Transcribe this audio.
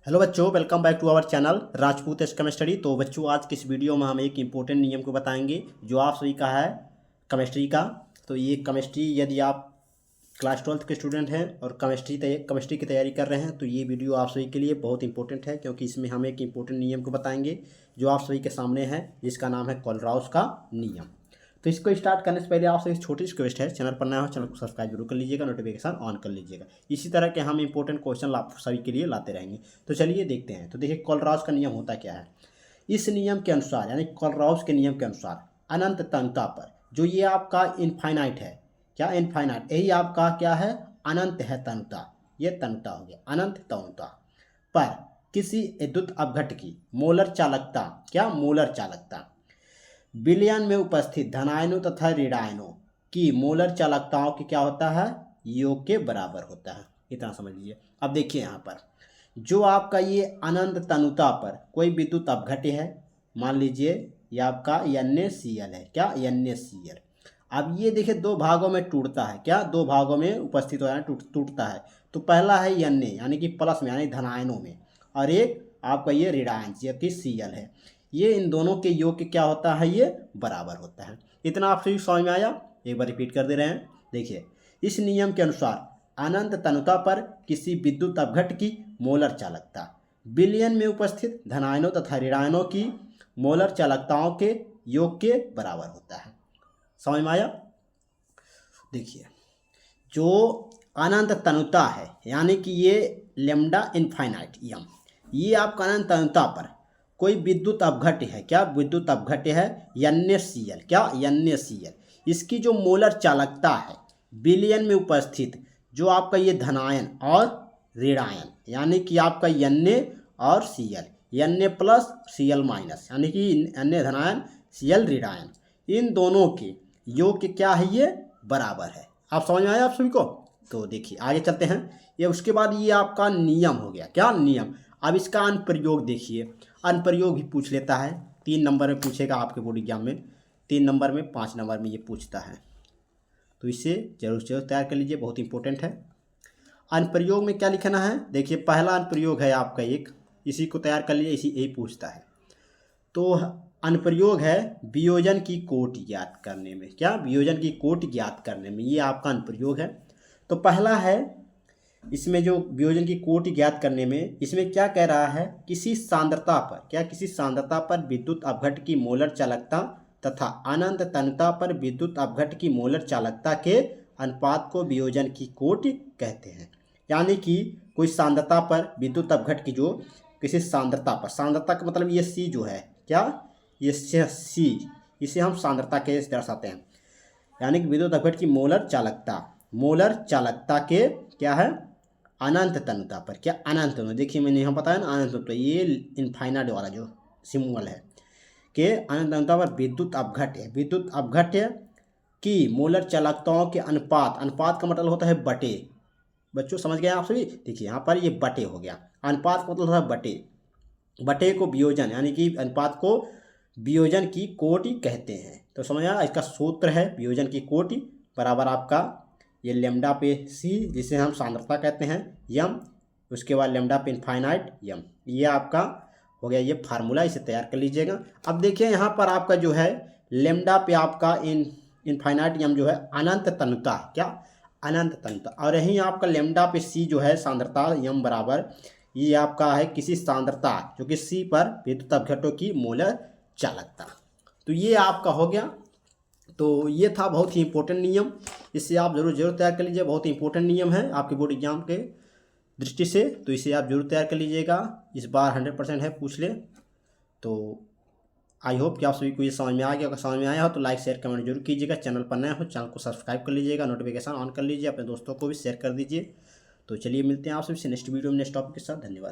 Hello बच्चों, welcome back to our channel Rajput chemistry. तो बच्चों, आज की इस वीडियो में हम एक इम्पोर्टेंट नियम को बताएंगे जो आप सभी का है केमिस्ट्री का। तो ये केमिस्ट्री, यदि आप क्लास 12th के स्टूडेंट हैं और केमिस्ट्री की तैयारी कर रहे हैं तो ये वीडियो आप सभी के लिए बहुत इंपॉर्टेंट है, क्योंकि इसमें हम एक इम्पोर्टेंट नियम को बताएंगे जो आप सभी के सामने है, जिसका नाम है कोलराउस का नियम। तो इसको स्टार्ट करने से पहले आपसे एक छोटी सी रिक्वेस्ट है, चैनल पर नया हो चैनल को सब्सक्राइब जरूर कर लीजिएगा, नोटिफिकेशन ऑन कर लीजिएगा। इसी तरह के हम इंपॉर्टेंट क्वेश्चन आप सभी के लिए लाते रहेंगे। तो चलिए देखते हैं। तो देखिए, कोलराउस का नियम होता क्या है। इस नियम के अनुसार, यानी कोलराउस के नियम के अनुसार, अनंत तन्यता पर, जो ये आपका इनफाइनाइट है, क्या इनफाइनाइट, यही आपका क्या है, अनंत है तन्यता, ये तन्यता हो गया अनंत तन्यता पर किसी विद्युत अपघट की मोलर चालकता, क्या मोलर चालकता, विलयन में उपस्थित धनायनों तथा ऋणायनों की मोलर चालकताओं की क्या होता है, योग के बराबर होता है। इतना समझ लीजिए। अब देखिए यहाँ पर जो आपका ये अनंत तनुता पर कोई विद्युत अपघट्य है, मान लीजिए ये आपका NaCl है, क्या NaCl। अब ये देखिए दो भागों में टूटता है, क्या दो भागों में उपस्थित हो, टूटता है। तो पहला है Na, यानी कि प्लस में, यानी धनायनों में, और एक आपका ये ऋणायन जबकि Cl है। ये इन दोनों के योग क्या होता है, ये बराबर होता है। इतना आप सभी समझ में आया। एक बार रिपीट कर दे रहे हैं। देखिए, इस नियम के अनुसार अनंत तनुता पर किसी विद्युत अपघट की मोलर चालकता विलयन में उपस्थित धनायनों तथा ऋणायनों की मोलर चालकताओं के योग के बराबर होता है। समझ में आया। देखिए, जो अनंत तनुता है, यानी कि ये लेमडा इनफाइनाइट यम, ये आपका अनंत तनुता पर कोई विद्युत अपघट्य है, क्या विद्युत अपघट्य है NaCl, क्या NaCl। इसकी जो मोलर चालकता है विलयन में उपस्थित जो आपका ये धनायन और ऋणायन, यानी कि आपका Na और Cl, Na plus Cl minus, यानी कि Na धनायन Cl ऋणायन, इन दोनों के योग के क्या है, ये बराबर है। आप समझ में आया आप सभी को। तो देखिए आगे चलते हैं। ये उसके बाद ये आपका नियम हो गया, क्या नियम। अब इसका अनुप्रयोग देखिए, अनुप्रयोग भी पूछ लेता है। 3 नंबर में पूछेगा आपके बोर्ड एग्जाम में, 3 नंबर में, 5 नंबर में ये पूछता है। तो इसे जरूर तैयार कर लीजिए, बहुत इंपॉर्टेंट है। अनुप्रयोग में क्या लिखना है, देखिए पहला अनुप्रयोग है आपका एक, इसी को तैयार कर लीजिए, इसी यही पूछता है। तो अनुप्रयोग है वियोजन की कोटि ज्ञात करने में, क्या वियोजन की कोटि ज्ञात करने में, ये आपका अनुप्रयोग है। तो पहला है इसमें जो वियोजन की कोटि ज्ञात करने में, इसमें क्या कह रहा है, किसी सांद्रता पर, क्या किसी सांद्रता पर विद्युत अपघट की मोलर चालकता तथा अनंत तन्यता पर विद्युत अपघट की मोलर चालकता के अनुपात को वियोजन की कोटि कहते हैं। यानी कि कोई सांद्रता पर विद्युत अपघट की जो किसी सांद्रता पर, सांद्रता का मतलब ये C जो है, क्या ये C, इसे हम सांद्रता के दर्शाते हैं। यानी कि विद्युत अपघट की मोलर चालकता के क्या है, अनंत तन्यता पर, क्या अनंत में, देखिए मैंने यहाँ बताया ना अनंत, तो ये इनफाइनाइट वाला जो सिंबल है कि अनंत तन्यता पर विद्युत अपघट्य की मोलर चालकताओं के अनुपात, अनुपात का मतलब होता है बटे। बच्चों समझ गए आप सभी। देखिए यहाँ पर ये बटे हो गया, अनुपात का मतलब होता है बटे को वियोजन, यानी कि अनुपात को वियोजन की कोटि कहते हैं। तो समझ आया। इसका सूत्र है वियोजन की कोटि बराबर आपका ये लेमडा पे C, जिसे हम सांद्रता कहते हैं, यम, उसके बाद लेमडा पे इनफाइनाइट यम, ये आपका हो गया ये फार्मूला, इसे तैयार कर लीजिएगा। अब देखिए यहाँ पर आपका जो है लेमडा पे आपका इनफाइनाइट यम जो है अनंत तन्यता है, क्या अनंत तन्यता, और यहीं आपका लेमडा पे C जो है सांद्रता यम बराबर, ये आपका है किसी सांद्रता जो कि C पर विद्युत अपघटों की मोलर चालकता। तो ये आपका हो गया। तो ये था बहुत ही इंपॉर्टेंट नियम, इससे आप जरूर तैयार कर लीजिए। बहुत ही इंपॉर्टेंट नियम है आपके बोर्ड एग्जाम के दृष्टि से, तो इसे आप जरूर तैयार कर लीजिएगा। इस बार 100% है, पूछ ले। तो आई होप कि आप सभी को ये समझ में आ गया। अगर समझ में आया हो तो लाइक शेयर कमेंट जरूर कीजिएगा। चैनल पर नए हो चैनल को सब्सक्राइब कर लीजिएगा, नोटिफिकेशन ऑन कर लीजिए, अपने दोस्तों को भी शेयर कर दीजिए। तो चलिए मिलते हैं आप सभी से नेक्स्ट वीडियो में नेक्स्ट टॉपिक के साथ। धन्यवाद।